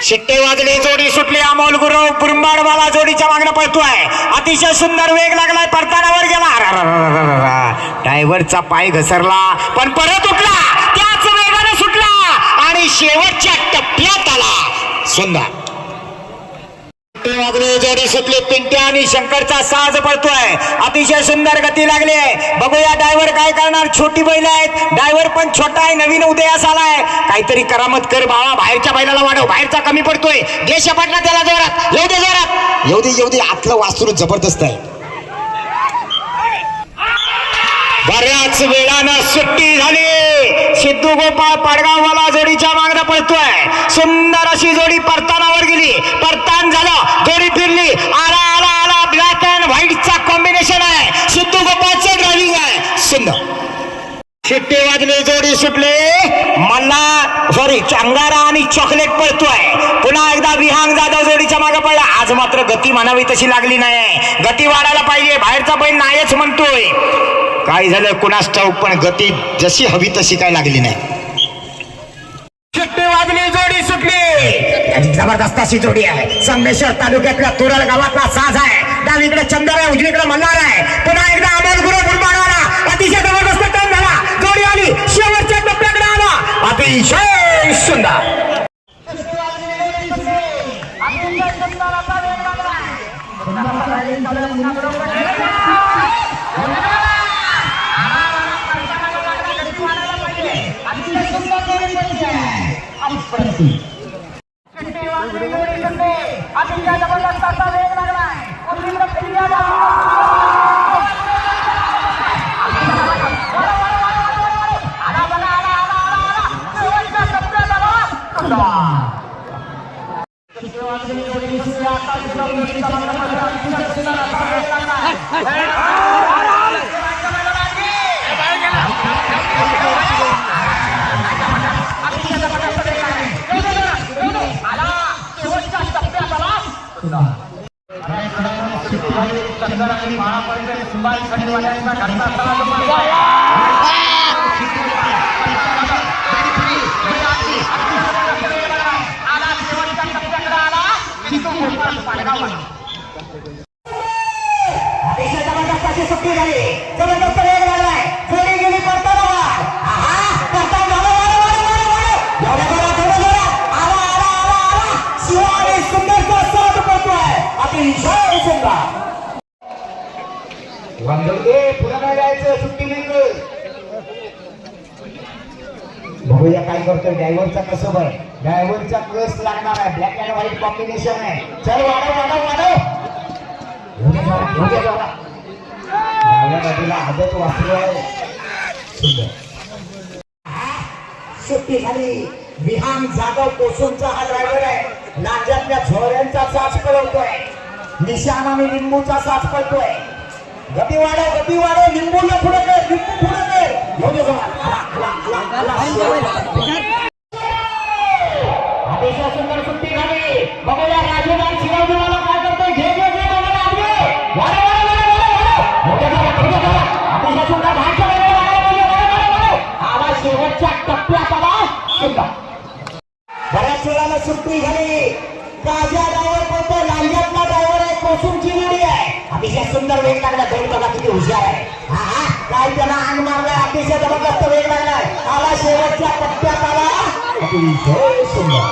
शिट्टे वाजले, जोडी सुटली. अमोल गुरव बुरंबाडवाला जोडीच्या मागणं पळतोय. अतिशय सुंदर वेग लागलाय, परतानावर गेला. ड्रायव्हरचा पाय घसरला पण परत उठला, त्याच वेगाने सुटला आणि शेवटच्या टप्प्यात आला. सुंदर वाजले, जोडी सुटली. पिंट्या आणि शंकरचा साज पळतोय. अतिशय सुंदर गती लागली आहे. बघूया ड्रायव्हर काय करणार. छोटी बैल आहेत, ड्रायव्हर पण छोटा आहे, नवीन उदयास आलाय. काहीतरी करामत कर बाळा, बाहेरच्या बैलाला वाढव, बाहेरचा कमी पडतोय. देश पटला त्याला जोरात, येऊ दे जोरात, येऊ दे. आतलं वासरू जबरदस्त आहे. बऱ्याच वेळानं सुट्टी झाली. सिद्धू गोपाळ पाडगाववाला जोडीच्या मागणं पळतोय. सुंदर अशी जोडी परतानावर गेली, परतान झालं, जोडी फिरली. आला ब्लॅक अँड व्हाईटचा कॉम्बिनेशन आहे. सिद्धू गोपाळचं ड्रायव्हिंग आहे. सुंदर शिट्टे वाजले, जोडी सुटले. मल्ला अंगारा आणि चॉकलेट पळतोय. पुन्हा एकदा विहांग जाधव जोडीच्या मागे पडला. आज मात्र गती म्हणावी तशी लागली नाही. गती वाढायला पाहिजे, बाहेरचा बैल नाहीच म्हणतोय. काय झालं कुणास ठाऊक, पण गती जशी हवी तशी काय लागली नाही. शिट्टे वाजली, जोडी सुटली. जबरदस्त अशी जोडी आहे. संगमेश्वर तालुक्यातल्या तुरळ गावातला साज आहे. डावीकडे चंदर आहे, उजवीकडे मल्हार आहे. पुन्हा एकदा अमोल गुरु बुरंबाडवाला अतिशय जबरदस्त टर्न झाला. जोडी आली, शेवटच्या टप्प्याकडे आला. अतिशय सुंदर बघूया काय करतोय. ड्रायव्हरचा कसं आहे, ड्रायव्हरचा क्लच लागणार आहे. ब्लॅक अँड व्हाईट कॉम्बिनेशन आहे. चल वाढव. डाव्या आदत वाचलो आहे. सुट्टी झाली. विहान जाधव कोसूनचा हा ड्रायव्हर आहे. नांजातल्या झोऱ्यांचा साथ पळवतोय. निशाण आणि लिंबूचा साथ पळतोय. गती वाढव. लिंबूला पुढे कर, लिंबू पुढे कर. अतिशय सुंदर सुट्टी झाली. बघूया राजूदान शिवाजीवाला काय करतोय. घे अतिशय सुंदर आला. शेवटच्या टप्प्यात आला. सुंदर बऱ्याच वेळाला सुट्टी झाली. राजा ड्रायव्हर पडतो. लांजातला ड्रायव्हर आहे. कोसूमची जोडी आहे. अतिशय सुंदर वेग लागला. दोन बघा किती हुशार आहे. काय त्याला अंग मारलाय. अतिशय जबरदस्त वेग लागलाय. आला शेवटच्या टप्प्यात आला. अतिशय सुंदर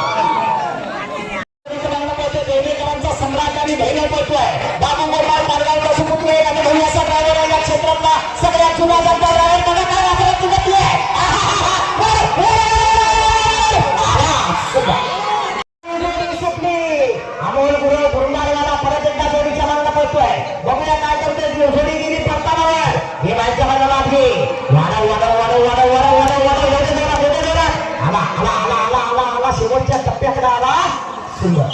देवेकरांचा सम्राट आणि भैरव पळतोय. बाबू गोपाळ पारगावचा सुपुत्र एक आणि भैयाचा ड्रायव्हर आहे. या क्षेत्रातला सगळ्यात जुना जगता ड्रायव्हर. बघा काय वापरत तुझी आहे. अमोल गुरु बुरंबाडवाला परत एकदा जोडीच्या मागणं पळतोय. बघूया काय करतोय. जोडी गेली परतानावर. हे बाईच्या मागणं आपली आला शेवटच्या टप्प्याकडे आला. सुंदर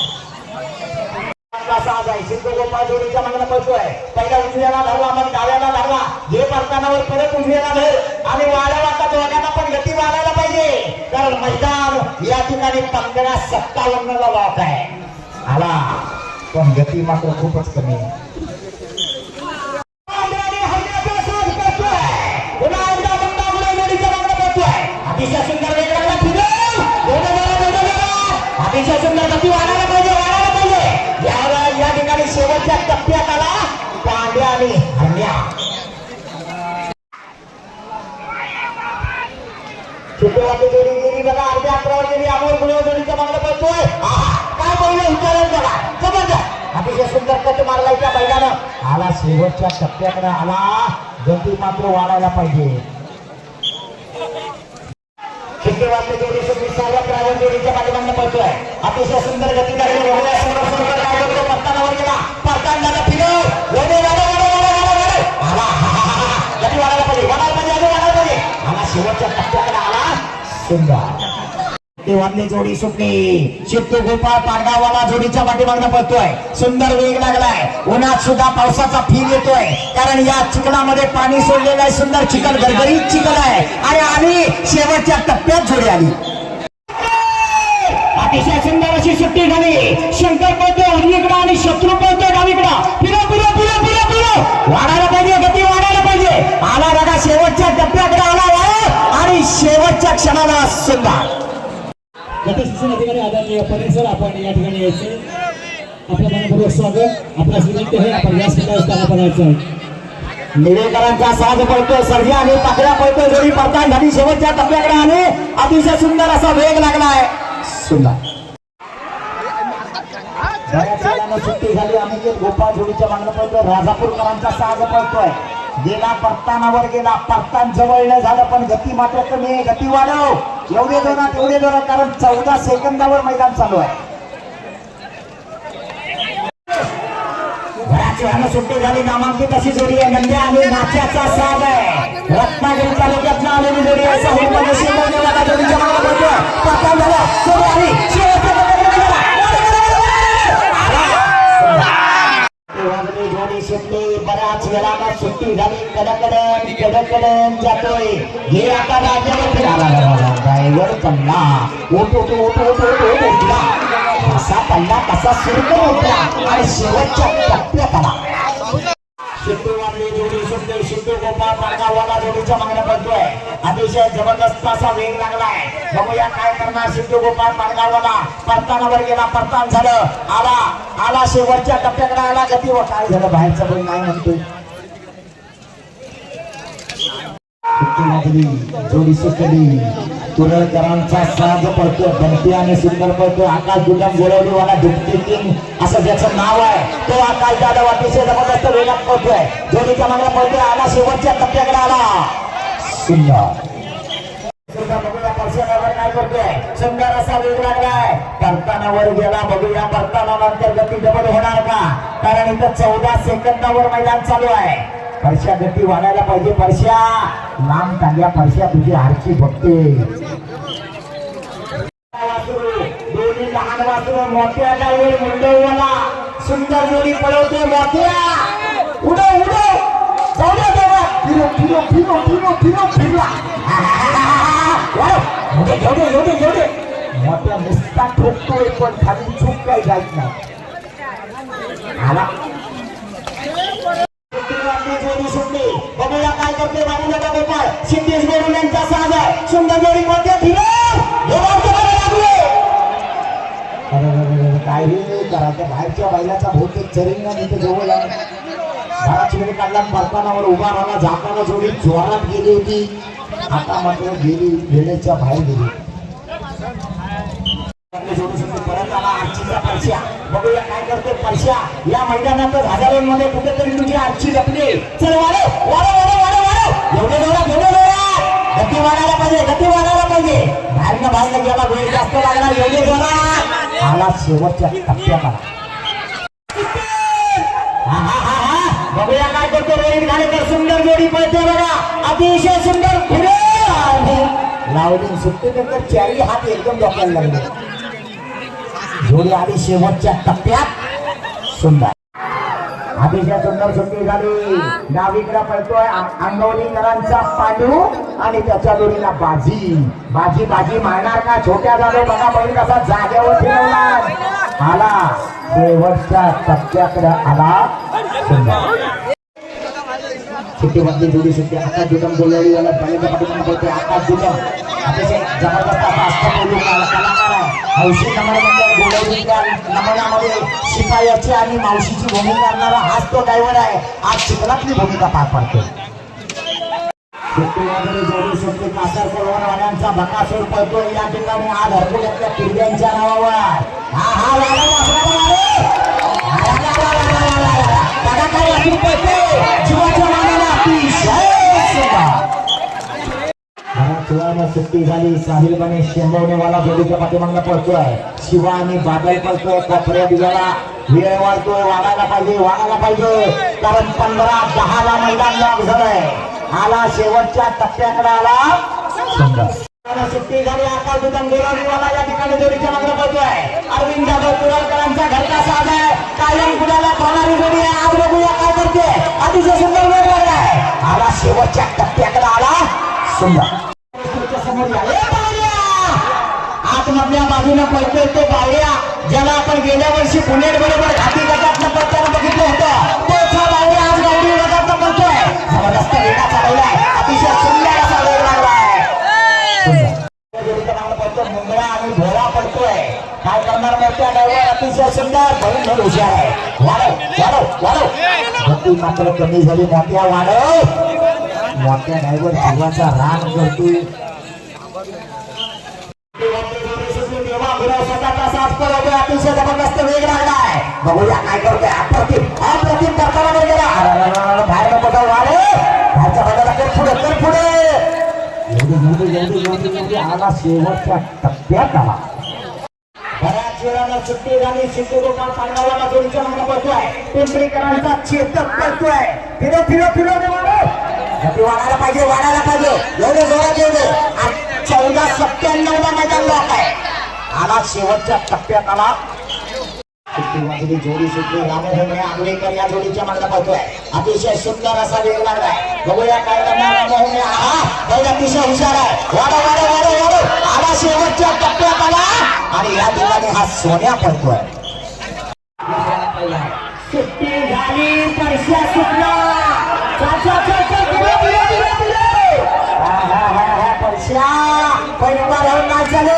साज आहे. सिद्धू गोपाळ जोडीच्या मागणं पळतोय. पहिला उजव्याला धरला, मग डाव्याला धरला. हे परतानावर परत उजव्याला धर आणि वाढव. आता दोघांना पण गती वाढायला पाहिजे, कारण मैदान या ठिकाणी 15-57 ला लॉक आहे. आला पण गती मात्र खूपच कमी आहे. अतिशय सुंदर वेग लागला. अतिशय सुंदर गती सुट्टीवादी जोडी गेली बघा, अर्ध्या अंतरावर गेली. अमोल गुरव जोडीच्या मागणं पळतोय. काय पहिलं विचारायला बघा, जबरदस्त अतिशय सुंदर कट मारलाय त्या बैलानं. आला शेवटच्या टप्प्याकडे आला, गती मात्र वाढायला पाहिजे. सुट्टीवादी जोडी सुट्टी साऱ्या ड्रायव्हर जोडीच्या पाठीमागणं पळतोय. अतिशय सुंदर गती लागली. परतानावर गेला, परतान झाला फिरव आला. गती वाढायला पाहिजे, वाढायला पाहिजे, अजून वाढायला पाहिजे. आला शेवटच्या टप्प्याकडे आला. सुंदर वादली जोडी सुटली. चित्तू गोपाळ पाडगाववाला जोडीच्या पाठीमागणं पळतोय. सुंदर वेग लागलाय. उन्हात सुद्धा पावसाचा फील येतोय, कारण या चिखलामध्ये पाणी सोडलेलं आहे. सुंदर चिखल, गरगरीत चिखल आहे. आणि आली शेवटच्या टप्प्यात जोडी आली. अतिशय सुंदर अशी सुट्टी झाली. शंकर पळतोय उजवीकडे आणि शत्रू पळतोय डावीकडं. फिरो फिरो फिरो फिरो फिरो वाढायला पाहिजे, गती वाढायला पाहिजे. आला बघा शेवटच्या टप्प्याकडे आला आणि शेवटच्या क्षणाला सुंदर गट शिक्षण अधिकारी आदरणीय पटेल सर, आपण या ठिकाणी यायचे. आपल्या मनपूर्वक स्वागत. आपल्यास विनंती आहे, आपण व्यासपीठावर स्थानापनाचं. निवेकरांचा साज पळतोय. सर्जी आणि पाकड्या पळतोय. जोडी पडताळ झाली. शेवटच्या टप्प्याकडे आले. अतिशय सुंदर असा वेग लागलाय. सुंदर बऱ्याच वेळानं सुट्टी झाली. अनिकेत गोपाळ जोडीच्या मागणं पळतोय. राजापूरकरांचा साज पळतोय. गेला परतानावर गेला, परतान जवळ न झालं, पण गती मात्र कमी आहे. गती वाढव, एवढे जोरात एवढे जोरात, कारण 14 सेकंदावर मैदान चालू आहे. बऱ्याच वेळानं सुट्टी झाली. नामांकित अशी जोडी आहे. नंद्या आणि नाच्याचा साज आहे. रत्नागिरी तालुक्यातनं आलेली जोडी आहे. साहूमध्ये शिवण्याला जोडीच्या मागणं पळतोय. परतान झालं, जोडी आली. जोडी सुटली. बऱ्याच वेळानं सुट्टी झाली. कडकडन कडकडन जातोय. हे आता राज्यावर फिरायला ड्रायव्हर पडला. उठला कसा पडला, कसा सुरू उठला आणि शेवटच्या टप्प्यात आला. सिद्धू वारली जोडी सुटली. सिद्धू गोपाळ पाडगाववाला जोडीच्या मागण्या पडतोय. अतिशय जबरदस्त असा वेग लागलाय. बघूया काय करणार सिद्धू गोपाळ पाडगाववाला. परतानावर गेला, परतान झालं. आला शेवटच्या टप्प्याकडे आला. गती व काय झालं, बाहेरचं पण नाही म्हणतोय. जोडी सुटली. तुरळकरांचा साज पडतोय. बंटी आणि सुंदर पडतोय. आकाश गुलाम गोळवलीवाला दुपटी किंग असं ज्याचं नाव आहे, तो आकाश जाधव अतिशय जबरदस्त वेगात पडतोय. जोडीच्या मागण्या पडतोय. आला शेवटच्या टप्प्याकडे आला. सुंदर बघूया परसानावर काय करतोय. सुंदर असा वेग लागलाय. परतानावर गेला. बघूया परतानानंतर गती डबल होणार का, कारण इथं 14 सेकंदावर मैदान चालू आहे. परश्या गती वाढायला पाहिजे. परश्या लांब टांग्या. परश्या तुझी हारची बघते. दोन्ही लहान वासरू मोठ्या ड्रायव्हर मुंडईवाला सुंदर जोडी पळवतोय. मोठ्या उडव जाऊ द्या बाबा. फिरला एवढे मोठ्या नुसता ठोकतोय, पण खाली चूक काही जायच नाही. आला जोडी सुटली. बघूया काय करते बाबूला गोपाळ. सिद्धेश गोडू यांचा साज आहे. सुंदर जोडी मोठ्या काय करायचं. बाहेरच्या बैलाचा बहुतेक चरिंगा तिथे जवळ आहे. बराच वेळ काढला. परतानावर उभा राहिला. झाकाला जोडी जोरात गेली होती. आता मात्र गेली, वेळेच्या बाहेर गेली. परत आला आजचीचा परश्या. बघूया काय करतो परश्या. या मैदानातच हजारोंमध्ये कुठेतरी तुझी आजची लपली. चल वाढव एवढे जोरात गती वाढायला पाहिजे. बाहेरनं गेला, वेळ जास्त लागला. एवढे जोरात आला शेवटच्या टप्प्यात आला. बघूया काय करतो रोहित घाणेकर. सुंदर जोडी पळते बघा. अतिशय सुंदर फिरे लावली. सुट्टीनंतर चारही हात एकदम डोक्याला लागले. जोडी आली शेवटच्या टप्प्यात. सुंदर अतिशय सुंदर सुट्टी झाली. डावीकडे पळतोय अंगवलीकरांचा पांडू आणि त्याच्या जोडीला बाजी मारणार का. छोट्या झाले बघा. बैल कसा जागेवर फिरवला. आला शेवटच्या टप्प्याकडे आला. सुट्टीमध्ये जोडी सुट्टी. आकाश जुटम बोलवलीवाला बैलाच्या पाठीमागे पळतोय. आकाश जुटम अतिशय जबरदस्त कलाकार आहे. हौशी नमनामध्ये गोळवलीच्या नमनामध्ये शिपायाची आणि मावशीची भूमिका करणारा हाच तो ड्रायव्हर आहे. आज चिखलातली भूमिका पार पाडतो. सुट्टीमध्ये जोडी सुट्टी कासार पलवानवाल्यांचा बकासूर पळतो या ठिकाणी आज हरकुल्यातल्या किल्ल्यांच्या नावावर हा हा लाला वासराला बघा काय वासरू पळते जीवाच्या मानाला अतिशय बऱ्याच वेळानं सुट्टी झाली साहिल बने शेंबवणेवाला जोडीच्या पाठीमागला पळतोय शिवा आणि बादल पळतोय कोपऱ्या दिव्याला वेळ वाढतोय वाढायला पाहिजे कारण 15-10 ला मैदान लॉक झालंय आला शेवटच्या टप्प्याकडे आला सुंदर सुट्टी झाली आकाश दुकान गोराडीवाला या ठिकाणी जोडीच्या मागला पळतोय अरविंद जाधव कुराळकरांचा घरचा साज आहे कायम गुलाला पाहणारी जोडी आहे आज बघूया काय करते अतिशय सुंदर वेळ लागलाय आला शेवटच्या टप्प्याकडे आला सुंदर समोर आतमधल्या बाजूने पळतोय तो बावड्या ज्याला आपण गेल्या वर्षी पुणे बरोबर घाटी गटातनं पळताना बघितलं होतं तोच हा बावड्या आज गावडी गटातनं पळतोय जबरदस्त वेगा चालवलाय अतिशय सुंदर असा वेग लागलाय मुंबळा आणि भोळा पडतोय काय करणार मोठ्या ड्रायव्हर अतिशय सुंदर भरून हुशार आहे वाढव गती मात्र कमी झाली मोठ्या ड्रायव्हर जीवाचा रान करतोय अतिशय जबरदस्त वेग लागलाय बघूया काय करतोय अप्रतिम करताना वर गेला बाहेर नको वाढे बाहेरच्या बाजूला कर पुढे एवढी आला शेवटच्या टप्प्यात आला बऱ्याच वेळाला सुट्टी झाली सिद्धू गोपाळ पांडवाला जोडीच्या मागे पळतोय पिंपरीकरांचा चेतक पळतोय फिरो गती वाढायला पाहिजे एवढे जोरात येऊ दे 14-97 ला मैदान लॉक आहे आला शेवटच्या टप्प्यात आला जोडी सुटली रामोहने आंबेकर या जोडीच्या मागला पळतोय अतिशय सुंदर असा वेग लागलाय बघूया काय करणार रामोहने अतिशय हुशार आहे वाढव आला शेवटच्या टप्प्यात आला आणि या ठिकाणी हा सोन्या पळतोय सुट्टी झाली परश्या सुटला परश्या पहिल्यांदा राहून नाही झाले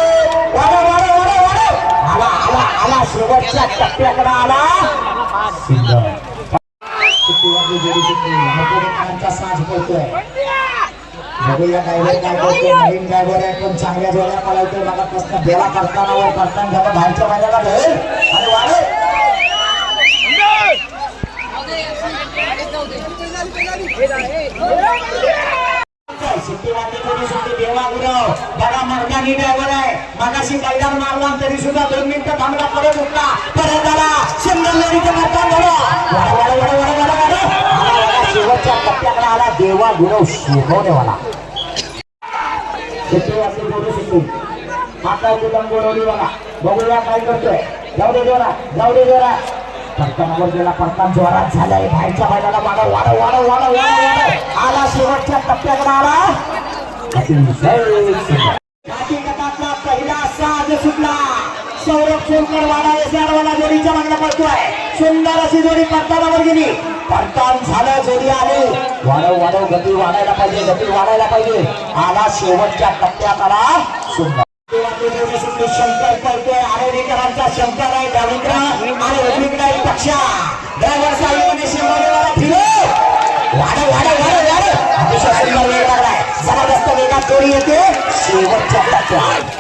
आला शेवटच्या टप्प्याकडे आला साज पडतोय बघूया काय करतोय नवीन ड्रायव्हर आहे पण चांगल्या जोड्या पळवतोय मला प्रश्न बेला करताना जेव्हा बाहेरच्या महिन्याला जाईल आणि वाढेल बघा मर्दानी ड्रायव्हर आहे मगाशी मैदान मारला तरी सुद्धा 2 मिनिटं थांबला परत उठला परत आला सुंदर लढीचं मैदान शेवटच्या टप्प्याकडे आला देवा गुरव शिकवणेवाला आता गोडवलीवाला बघूया काय करतोय जाऊ दे जोरा पडतानावर गेला पडताना जोरात झालाय बाहेरच्या बाजूला वाढव आला शेवटच्या टप्प्याकडे आला पहिला साज सुटला सौरभ सोनकर वाडा जोडीच्या मागला पडतोय सुंदर अशी जोडी पडतानावर गेली पडतान झालं जोडी आली वाढव गती वाढायला पाहिजे आला शेवटच्या टप्प्यात आला सुंदर शंकर पळतोय आरोग्यकरांचा शंकर आहे डावीकडे आणि उजवीकडे आहे पक्षा ड्रायव्हर साहेबांनी शिववाडीवाला फिरो वाढव अतिशय सुंदर वेग लागलाय जबरदस्त वेगात जोडी येते शेवटच्या टप्प्यात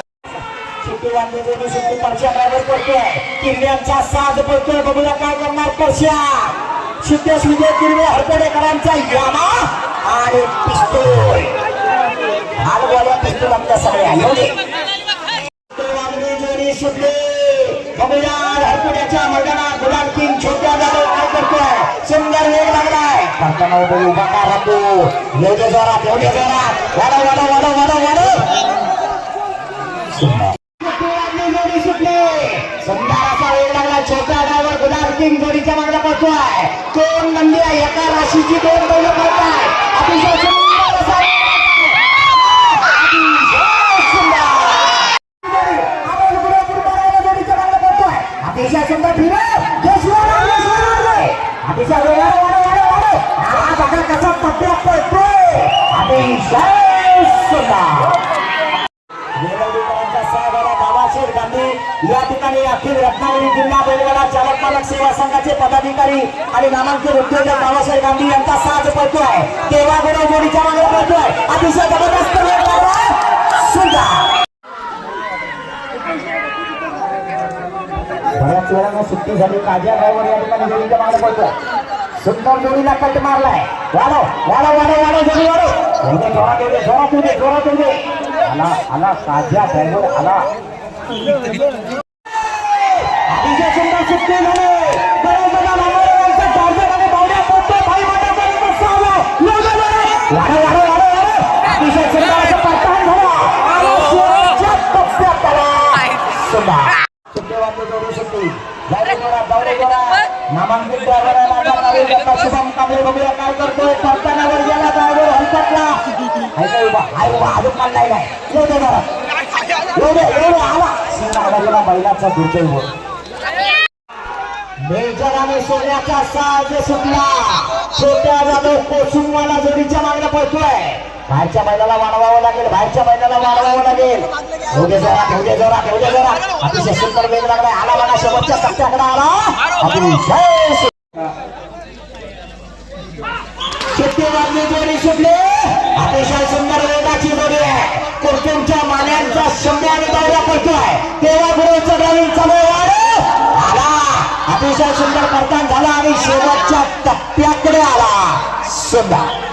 सुट्टी जोडी सुट्टी परश्या ड्रायव्हर पळतोय किल्ल्यांचा साज पळतोय बघूया काय करणार परश्या सिद्धेश विजय किरवे हरपडेकरांचा यामा आणि पिस्तूल पिस्तूल आपल्या सगळ्या एवढे जोडी सुटली बघूया हरपड्याच्या मैदानात गुलाल किंग छोट्या जाधव काय करतोय सुंदर वेग लागलाय करताना उभा का राहतो एवढे जोरात वाढव जोडी सुटली सुंदर असा वेग लागला छोटा ड्रायव्हर गुलाल किंग जोडीच्या मागला पळतोय 2 नंदी एका राशीची 2 बैल पळताय अतिशय सुंदर असा अतिशय सुंदर अतिशय बघा कसा टप्प्यात पळतोय अतिशय सुंदर या ठिकाणी अखिल रत्नागिरी जिल्हा बैलगाडा चालक मालक सेवा संघाचे पदाधिकारी आणि नामांकित उद्योजक बाबासाहेब गांधी यांचा साथ पळतोय. देवागुरु जोडीच्या मागे पळतोय. अतिशय जबरदस्त वेग लागलाय. सुंदर बऱ्याच वेळानं सुट्टी झाली. काजा ड्रायव्हर या ठिकाणी जोडीच्या मागे पळतोय. सुंदर जोडीला कट मारलाय. वाढव वाढव वाढव वाढव जोडी वाढव. जोरात येऊ दे जोरात येऊ दे जोरात येऊ दे. आला आला काजा ड्रायव्हर आला. अतिशय सुंदर सुट्टी झाली. बऱ्याच जणांना लांबवण्याचा टार्गेट आणि बावड्या पडतोय. भाई मोठा सावला वाढव वाढव वाढव वाढव. अतिशय सुंदर असं पट्टान झाला आणि शेवटच्या टप्प्यात आला. सुंदर सुट्टीवादी जोडू शकते. जावडे जोडा नामांकित ड्रायव्हर शुभम कांबळे बघूया काय करतोय. पडतानावर गेला ड्रायव्हर हलकटला. अजून काढलाय काय येऊ दे जरा एवढे आला. सिंगाला बैलाचा दुर्दैव. मेजर आणि सोन्याचा साज सुटला. छोट्या जाधव कोसुमवाला जोडीच्या मागण्या पळतोय. बाहेरच्या बैलाला वाढवावं लागेल. बाहेरच्या बैलाला वाढवावं लागेल. ठेवले जोरात अतिशय सुंदर वेग लागलाय. आला बघा शेवटच्या टप्प्याकडे आला. अतिशय सुट्टीवादी जोडी सुटली. अतिशय सुंदर वेगाची जोडी आहे. कोर्टूनच्या मान्यांचा शंभ्या आणि दौऱ्या पडतोय. तेव्हा गुरुचा ग्रामीण चालू आला. अतिशय सुंदर परतान झाला आणि शेवटच्या टप्प्याकडे आला. सुंदर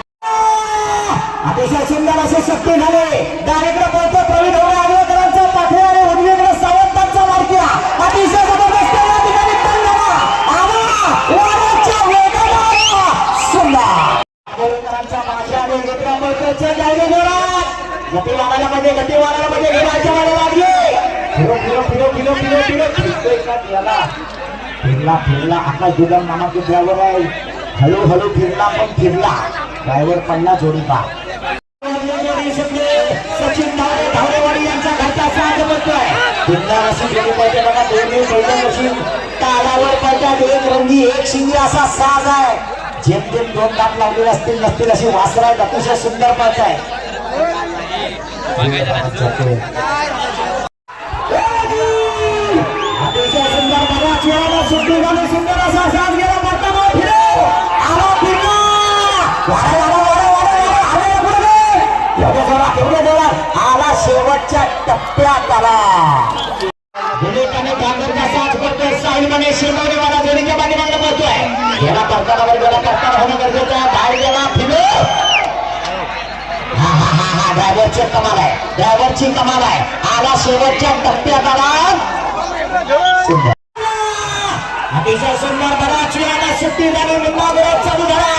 अतिशय सुंदर असे शक्ती झाले. डायरेक्ट पळतो प्रवीण आगरकरांचा पाठे आणि उजवीकडे सावंतांचा मार्किया. अतिशय जबरदस्त या ठिकाणी टन झाला. आला वाऱ्याच्या वेगाला आला. सुंदर आगरकरांचा माझ्या आणि घेतला पळतोय. जायगे जोरात गती वाढायला पाहिजे. गती वाढायला पाहिजे. घेण्याच्या वाढ लागली. फिरला आपला जुगम नामांकित ड्रायव्हर आहे. हळूहळू फिरला पण फिरला. ड्रायव्हर पडला जोडी पा. सचिन धावडेवाडी यांचा घरचा साथ बनतोय. सुंदर अशी जोडी पळते बघा. दोन्ही बैल अशी तालावर पळतात. एक रंगी एक शिंगी असा साज आहे. जेम जेम दोन दात लावलेले असतील नसतील अशी वासर आहेत. अतिशय सुंदर पळत आहे. अतिशय सुंदर बघा. चेहरा सुट्टी झाली. सुंदर असा साज गेला. पडताना फिरव आला फिरला. एवढे जोरात आला. शेवटच्या टप्प्यात आला. डांगरचा साथ करतोय. साहिलने शिरमौलीवाला जोडीच्या पाठीमागे पळतोय. गेला परतानावर गेला. परताना होणं गरजेचं आहे. बाहेर गेला फिरव. ड्रायव्हरची कमाल आहे. ड्रायव्हरची कमाल आहे. आला शेवटच्या टप्प्यात आला. सुंदर अतिशय सुंदर. बराच वेळाला सुट्टी झाली. निम्मा विरोध चालू झाला.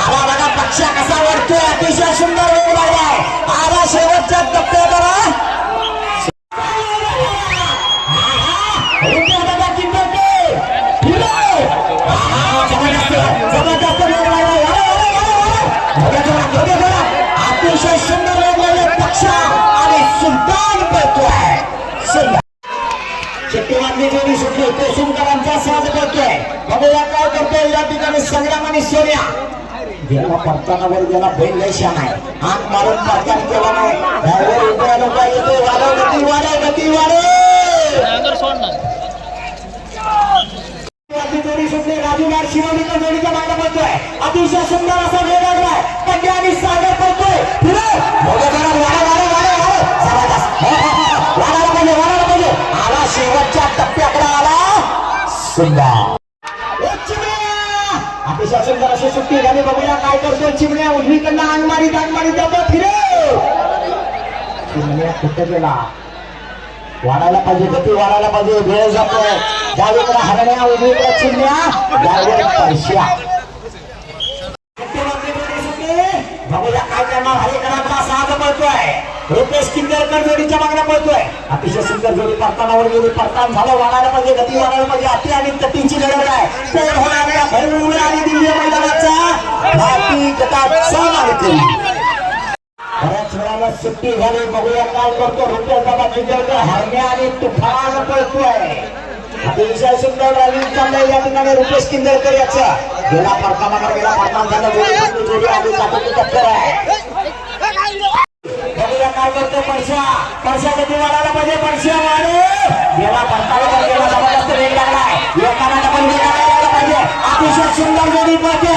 आला बघा पक्षा कसा वाढतोय. अतिशय सुंदर वेग लागलाय. आला शेवटच्या टप्प्यात आला. जबरदस्त वेग लागलाय. अतिशय सुंदर वेग लागले. पक्षा आणि सुलतान पळतोय. सुंदर शेट्टीवादी जोडी सुटली. कोसुमकरांचा साज पळतोय. बघूया काय करतोय या ठिकाणी संग्राम आणि सोन्या. गेला परतानावर गेला. बैल लय शान आहे. आग मारून परतान केला नाही. ड्रायव्हर उभ्या लोक येतो. वाढव गती वाढव गती वाढव. जोडी सुटली. राजूगार शिवोलीच्या जोडीच्या मागे पळतोय. अतिशय सुंदर असा वेग लागलाय. पंड्या आणि सागर पळतोय. वाढायला पाहिजे. आला शेवटच्या टप्प्याकडे आला. सुंदर अतिशय सुंदर अशी सुट्टी झाली. बघूया काय करतोय चिमण्या. उजवीकडनं अंगमारीत जातो. फिरे चिमण्या कुठे गेला. वाढायला पाहिजे. गती वाढायला पाहिजे. वेळ जातोय. डावीकडे हरण्या उजवीकडे चिमण्या. डावीकडे पैश्या. बघूया काय करणार. हरेकरांचा साथ पळतोय. रुपेश किंदेरकर जोडीच्या मागण्या पळतोय. अतिशय सुंदर जोडी परतानावर गेली. परतान झालं. वाढायला पाहिजे. गती वाढायला पाहिजे. अति आणि तटींची लढत आहे. तर होणाऱ्या भरपूर आणि दिल्ली मैदानाचा भारतीय गटाचा मानकरी. बऱ्याच वेळाला सुट्टी झाली. बघूया काय करतो. रुपेश बाबा किंदेरकर हरण्या आणि तुफान पळतोय. अतिशय सुंदर ड्रायव्हिंग चाललंय या ठिकाणी रुपेश किंदेरकर याचा. गेला परतानावर गेला. परतान झालं. जोडी आधी टक्कर आहे. बघूया काय करतो. परशा गती वाढायला पाहिजे पक्षी वाढे गेला परतावा गेला जबरदस्त वेग लागलाय एकाला डबल वेग लागला पाहिजे अतिशय सुंदर जोडी पळते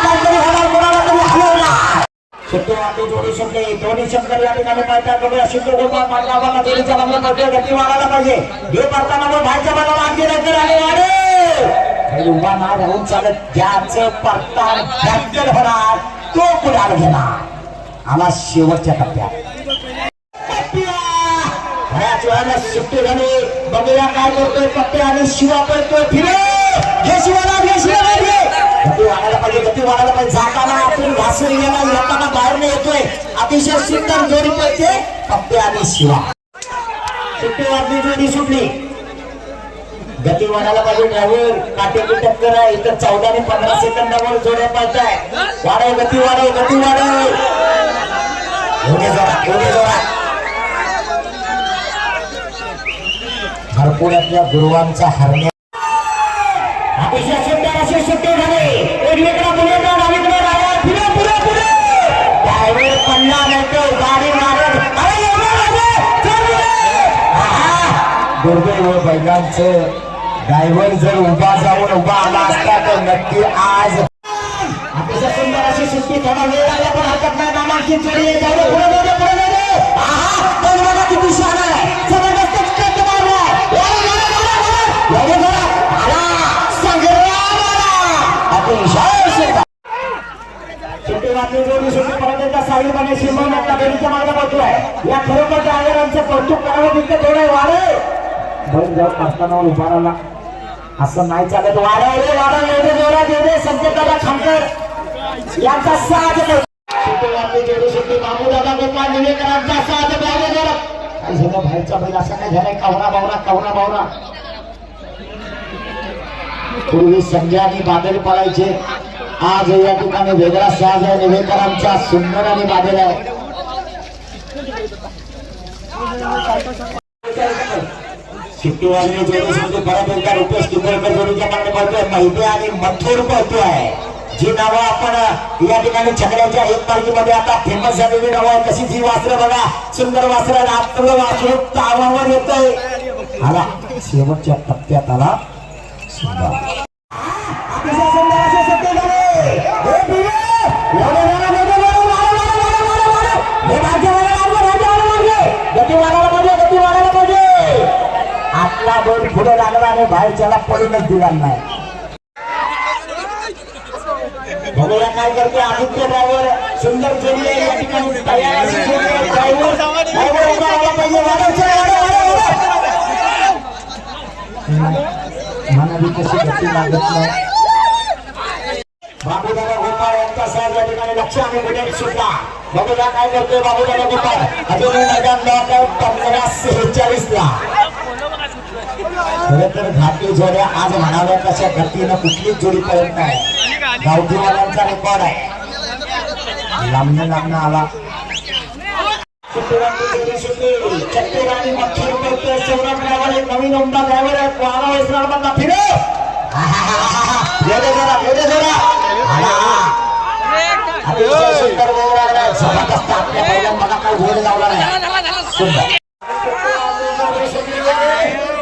काहीतरी होणार कोणाला तरी हलवणार सुट्टी वाटी जोडी शकते दोन्ही शंकर या ठिकाणी पळतात बघूया सिद्धू गोपाळ पाटलावाला जोडीच्या मागला पळतोय गती वाढायला पाहिजे हे पळताना मग बाहेरच्या बाजूला आणखी नंतर आले वाढे उभा ना राहून चालत ज्याचं परतान कॅप्टन होणार तो पुढाला घेणार आला शेवटच्या टप्प्यात बऱ्याच वेळाला सुट्टी झाली बघूया काय करतोय पप्पे आणि शिवा पडतोय फिरे घे शिवाला घे शिवाला घे गती वाढायला पाहिजे गती वाढायला पाहिजे जाताना आपण घासून गेला येताना बाहेर नाही येतोय अतिशय सुंदर जोडी पडते पप्पे आणि शिवा सुट्टी वाढली जोडी सुटली गती वाढायला पाहिजे ड्रायव्हर काटेची टक्कर आहे इथं 14 आणि 15 सेकंदावर जोड्या पळताय वाढव गती वाढव गती वाढव जोरा हरपुण्यातल्या गुरुवांचा हरण्या अतिशय सुंदर असे सुट्टे झाले उजवीकडे पुढे डावीकडे डाव्या पुढे पुढे पुढे ड्रायव्हर पडला नाही तो गाडी मारत दुर्दैव बैलांचं ड्रायव्हर जर उभा जाऊन उभा आला असता तर नक्की आज अतिशय सुंदर अशी सुट्टी थोडा वेळ लागला पण हरकत नाही नामांकित जोडी आहे पुढे जाऊ पुढे जाऊ किती शहाणा आहे जबरदस्त कट मारलाय सुट्टी वाटली जोडी सुट्टी परत एकदा साहिलपणे शिमून आपल्या बेडीच्या मागे बसतोय या खरोखर ड्रायव्हरांचं कौतुक करावं तिथं थोडं वाढे बरं जाऊ पास्तानावर उभा राहिला असं नाही चालत वाढवले एवढे जोरात एवढे संकेताला खामकर यांचा साथ सुट्टी वाटली जोडी सुट्टी बाबूदादा गोपाळ निवेकरांचा साथ द्यावे जोरात काय झालं बाहेरचा बैल असं काय झालंय कवरा बावरा पूर्वी संजय आणि बादल पळायचे आज या ठिकाणी वेगळा साज आहे निवेकरांचा सुंदर आणि बादल आहे शिट्टीवाली जोडी सुद्धा परत एकदा रुपेश किंबळकर जोडीच्या मागणी पडतोय महिने आणि मथुर पळतोय जी नावं आपण या ठिकाणी छकड्याच्या एक तारखेमध्ये आता फेमस झालेली नावं आहे तशी जी वासरं बघा सुंदर वासरं आपलं वासरू तावावर येतंय आला शेवटच्या टप्प्यात आला सुंदर आपला बैल पुढे लागला आणि बाहेरच्याला पडूनच दिला नाही बघूया काय करते आदित्य ड्रायव्हर सुंदर जोडी आहे या ठिकाणी तयार अशी जोडी आहे ड्रायव्हर उभा राहिला पाहिजे मनाली कशी गती लागत नाही बाबूदादा गोपाळ यांचा सहज या ठिकाणी लक्ष आणि विकेट सुटला बघूया काय करतोय बाबूदादा गोपाळ अजून मैदान 15:46 ला खरं तर घाटी जोड्या आज म्हणाव्या तशा गतीनं कुठलीच जोडी पळत नाही गावठीवाल्यांचा रेकॉर्ड आहे लांबणं आला छत्तीराणी मथुर करतोय सौरभ ड्रायव्हर एक नवीन उमदा ड्रायव्हर आहे वारा वैसराड बंदा फिरे अतिशय सुंदर गोळ लागला जबरदस्त आपल्या पहिल्या मला काही गोड लावला नाही सुंदर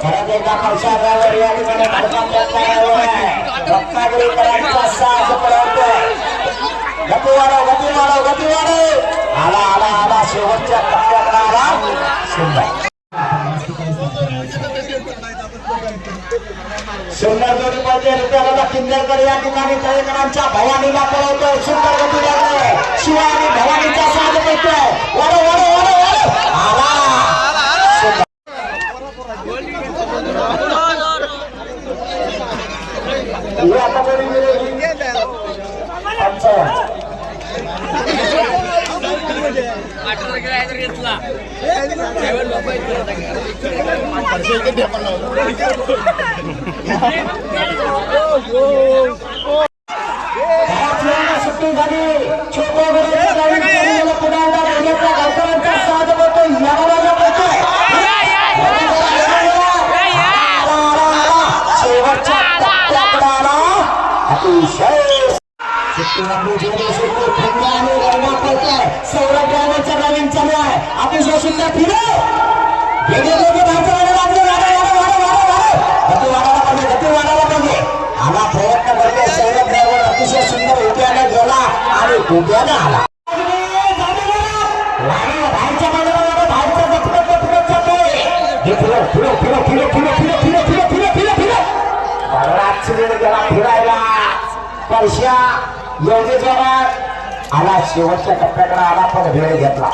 परत एकदा परशा ड्रायव्हर या ठिकाणी रत्नागिरीकरांचा साथ पळवतोय गती वाढव आला शेवटच्या टप्प्यात आला सुंदर जोडी पळते रुपयाला किंजरकर या ठिकाणी तळेकरांच्या भवानीला पळवतोय सुंदर गती लागलाय शिवा आणि भवानीचा साथ पळतोय वाढव आला आता जोडी सुट्टी झाली गावकरांचा साथ बघतो शेवटच्या अतिशय आपली जोडी सुटली पुन्हा आणि रंगा पडतोय सौरभ ड्रायव्हरचा नवीन चालू आहे अतिशय सुंदर फिरो गेले लोक धावता लागले गती वाढायला पाहिजे आला प्रयत्न करते सौरभ ड्रायव्हर अतिशय सुंदर उद्याला गेला आणि उद्याला आला बाहेरच्या बाजूला बाहेरच्या गटगट जातोय फिरो बराच वेळ गेला फिरायला पैशा योग्य जोरात आला शेवटच्या टप्प्याकडे आला पण वेळ घेतला